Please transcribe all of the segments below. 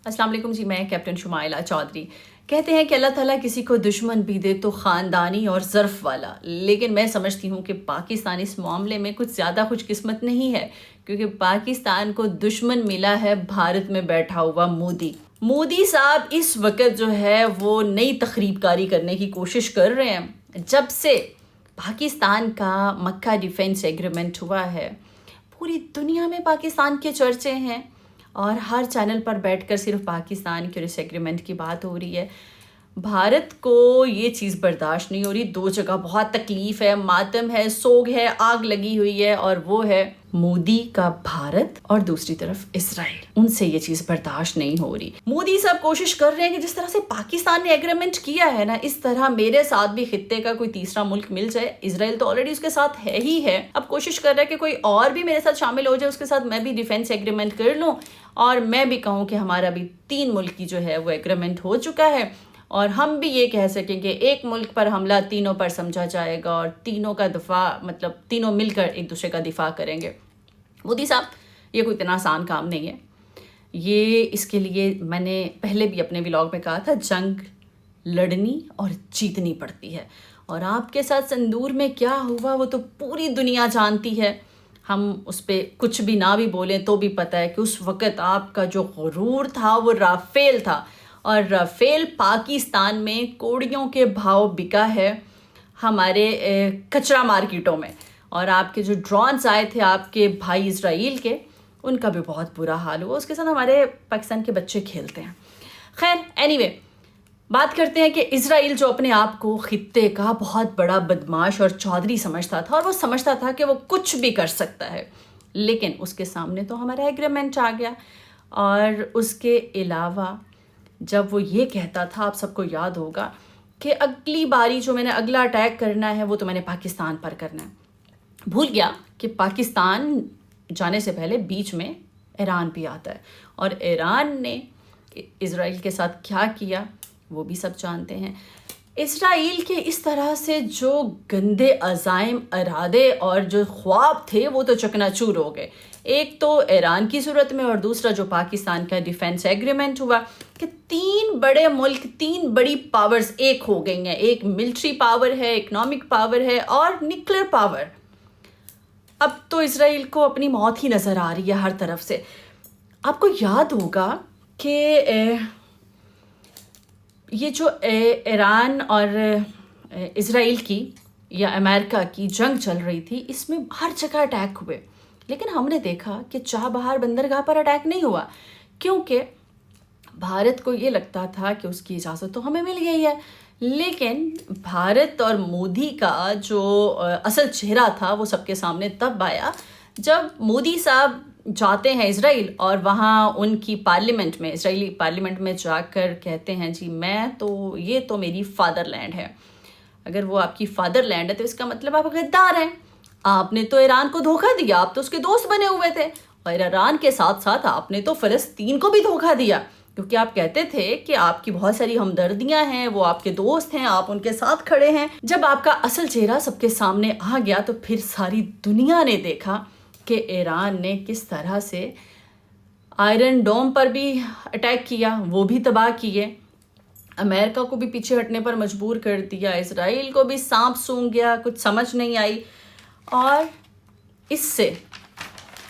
अस्सलाम वालेकुम जी, मैं कैप्टन शुमाइला चौधरी। कहते हैं कि अल्लाह ताला किसी को दुश्मन भी दे तो ख़ानदानी और ज़र्फ़ वाला, लेकिन मैं समझती हूँ कि पाकिस्तान इस मामले में कुछ ज़्यादा खुशकिस्मत नहीं है, क्योंकि पाकिस्तान को दुश्मन मिला है भारत में बैठा हुआ मोदी। मोदी साहब इस वक्त जो है वो नई तखरीबकारी करने की कोशिश कर रहे हैं। जब से पाकिस्तान का मक्का डिफेंस एग्रीमेंट हुआ है, पूरी दुनिया में पाकिस्तान के चर्चे हैं और हर चैनल पर बैठकर सिर्फ पाकिस्तान के इस एग्रीमेंट की बात हो रही है। भारत को ये चीज़ बर्दाश्त नहीं हो रही। दो जगह बहुत तकलीफ़ है, मातम है, सोग है, आग लगी हुई है, और वो है मोदी का भारत और दूसरी तरफ इजराइल। उनसे ये चीज़ बर्दाश्त नहीं हो रही। मोदी साहब कोशिश कर रहे हैं कि जिस तरह से पाकिस्तान ने एग्रीमेंट किया है ना, इस तरह मेरे साथ भी खित्ते का कोई तीसरा मुल्क मिल जाए। इजराइल तो ऑलरेडी उसके साथ है ही है, अब कोशिश कर रहा है कि कोई और भी मेरे साथ शामिल हो जाए, उसके साथ मैं भी डिफेंस एग्रीमेंट कर लूँ और मैं भी कहूँ कि हमारा भी 3 मुल्क की जो है वो एग्रीमेंट हो चुका है, और हम भी ये कह सकें कि एक मुल्क पर हमला तीनों पर समझा जाएगा और तीनों का दफा, मतलब तीनों मिलकर एक दूसरे का दिफा करेंगे। मोदी साहब, ये कोई इतना आसान काम नहीं है। ये इसके लिए मैंने पहले भी अपने व्लॉग में कहा था, जंग लड़नी और जीतनी पड़ती है, और आपके साथ संदूर में क्या हुआ वो तो पूरी दुनिया जानती है। हम उस पर कुछ भी ना भी बोलें तो भी पता है कि उस वक़्त आपका जो गुरूर था वो राफेल था, और राफेल पाकिस्तान में कोड़ियों के भाव बिका है हमारे कचरा मार्केटों में, और आपके जो ड्रोन्स आए थे आपके भाई इजराइल के, उनका भी बहुत बुरा हाल हुआ। उसके साथ हमारे पाकिस्तान के बच्चे खेलते हैं। खैर, एनीवे, बात करते हैं कि इजराइल जो अपने आप को खित्ते का बहुत बड़ा बदमाश और चौधरी समझता था, और वो समझता था कि वो कुछ भी कर सकता है, लेकिन उसके सामने तो हमारा एग्रीमेंट आ गया। और उसके अलावा जब वो ये कहता था, आप सबको याद होगा कि अगली बारी जो मैंने अगला अटैक करना है वो तो मैंने पाकिस्तान पर करना है, भूल गया कि पाकिस्तान जाने से पहले बीच में ईरान भी आता है, और ईरान ने इजराइल के साथ क्या किया वो भी सब जानते हैं। इजराइल के इस तरह से जो गंदे अज़ाइम, इरादे और जो ख्वाब थे वो तो चकनाचूर हो गए। एक तो ईरान की सूरत में, और दूसरा जो पाकिस्तान का डिफेंस एग्रीमेंट हुआ कि 3 बड़े मुल्क, 3 बड़ी पावर्स एक हो गई हैं। एक मिलिट्री पावर है, इकोनॉमिक पावर है और न्यूक्लियर पावर। अब तो इजराइल को अपनी मौत ही नज़र आ रही है हर तरफ से। आपको याद होगा कि ये जो ईरान और इजराइल की या अमेरिका की जंग चल रही थी, इसमें हर जगह अटैक हुए, लेकिन हमने देखा कि चाबहार बंदरगाह पर अटैक नहीं हुआ, क्योंकि भारत को ये लगता था कि उसकी इजाज़त तो हमें मिल गई है। लेकिन भारत और मोदी का जो असल चेहरा था वो सबके सामने तब आया जब मोदी साहब जाते हैं इजराइल, और वहाँ उनकी पार्लियामेंट में, इजरायली पार्लियामेंट में जाकर कहते हैं, जी मैं तो, ये तो मेरी फादरलैंड है। अगर वो आपकी फादरलैंड है तो इसका मतलब आप गद्दार हैं। आपने तो ईरान को धोखा दिया, आप तो उसके दोस्त बने हुए थे, और ईरान के साथ साथ आपने तो फ़लस्तीन को भी धोखा दिया, क्योंकि आप कहते थे कि आपकी बहुत सारी हमदर्दियां हैं, वो आपके दोस्त हैं, आप उनके साथ खड़े हैं। जब आपका असल चेहरा सबके सामने आ गया तो फिर सारी दुनिया ने देखा कि ईरान ने किस तरह से आयरन डोम पर भी अटैक किया, वो भी तबाह किए, अमेरिका को भी पीछे हटने पर मजबूर कर दिया, इजराइल को भी सांप सूंघ गया, कुछ समझ नहीं आई। और इससे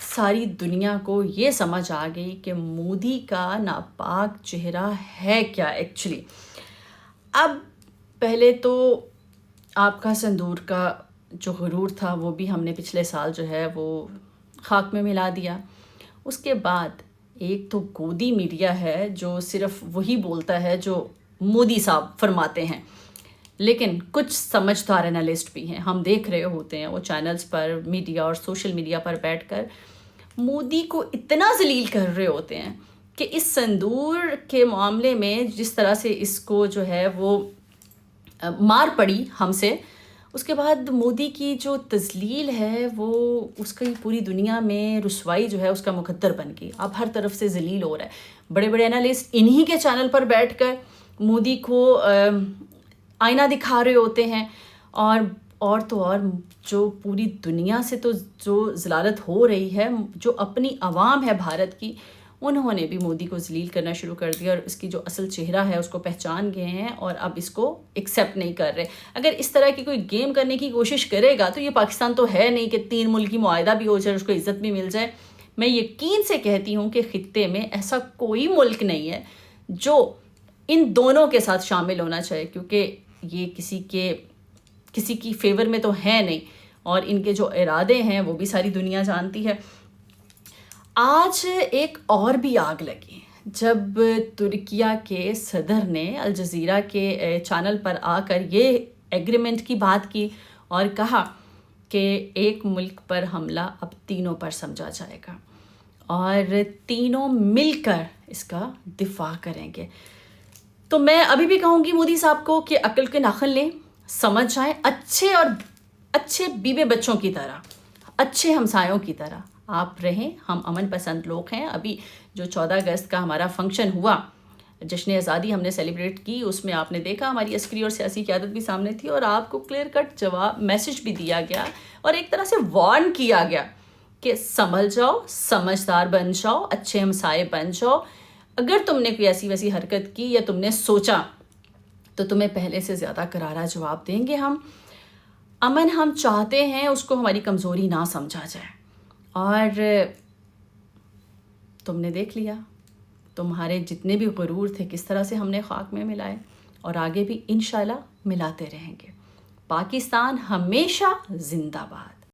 सारी दुनिया को ये समझ आ गई कि मोदी का नापाक चेहरा है क्या एक्चुअली। अब पहले तो आपका संदूर का जो गुरूर था वो भी हमने पिछले साल जो है वो खाक में मिला दिया। उसके बाद एक तो गोदी मीडिया है जो सिर्फ वही बोलता है जो मोदी साहब फरमाते हैं, लेकिन कुछ समझदार एनालिस्ट भी हैं, हम देख रहे होते हैं वो चैनल्स पर, मीडिया और सोशल मीडिया पर बैठकर मोदी को इतना जलील कर रहे होते हैं कि इस संदूर के मामले में जिस तरह से इसको जो है वो मार पड़ी हमसे, उसके बाद मोदी की जो तजलील है वो उसकी पूरी दुनिया में रुसवाई जो है उसका मुकद्दर बन गई। अब हर तरफ से जलील हो रहा है। बड़े बड़े एनालिस्ट इन्हीं के चैनल पर बैठकर मोदी को आईना दिखा रहे होते हैं, और तो और जो पूरी दुनिया से तो जो ज़लालत हो रही है, जो अपनी आवाम है भारत की, انہوں نے بھی مودی کو ذلیل کرنا شروع کر دیا اور اس کی جو اصل چہرہ ہے اس کو پہچان گئے ہیں اور اب اس کو ایکسیپٹ نہیں کر رہے. اگر اس طرح کی کوئی گیم کرنے کی کوشش کرے گا تو یہ پاکستان تو ہے نہیں کہ 3 ملکی معاہدہ بھی ہو جائے اس کو عزت بھی مل جائے. میں یقین سے کہتی ہوں کہ خطے میں ایسا کوئی ملک نہیں ہے جو ان دونوں کے ساتھ شامل ہونا چاہے، کیونکہ یہ کسی کی فیور میں تو ہے نہیں اور ان کے جو ارادے ہیں وہ بھی ساری دنیا جانتی ہے. آج ایک اور بھی آگ لگی جب ترکیہ کے صدر نے الجزیرہ کے چینل پر آ کر یہ ایگریمنٹ کی بات کی اور کہا کہ ایک ملک پر حملہ اب تینوں پر سمجھا جائے گا اور تینوں مل کر اس کا دفاع کریں گے. تو میں ابھی بھی کہوں گی مودی صاحب کو کہ عقل کے ناخن لیں، سمجھ جائیں، اچھے بیوے بچوں کی طرح، اچھے ہمسایوں کی طرح آپ رہیں. ہم امن پسند لوگ ہیں. ابھی جو 14 اگست کا ہمارا فنکشن ہوا، جشن آزادی ہم نے سیلیبریٹ کی، اس میں آپ نے دیکھا ہماری عسکری اور سیاسی قیادت بھی سامنے تھی اور آپ کو کلیئر کٹ جواب میسج بھی دیا گیا اور ایک طرح سے وارن کیا گیا کہ سنبھل جاؤ، سمجھدار بن جاؤ، اچھے ہمسائے بن جاؤ. اگر تم نے کوئی ایسی ویسی حرکت کی یا تم نے سوچا تو تمہیں پہلے سے زیادہ کرارا جواب دیں گے. ہم امن ہم چاہتے ہیں، اس کو ہماری کمزوری نہ سمجھا جائے. اور تم نے دیکھ لیا تمہارے جتنے بھی غرور تھے کس طرح سے ہم نے خاک میں ملائے اور آگے بھی انشاءاللہ ملاتے رہیں گے. پاکستان ہمیشہ زندہ باد.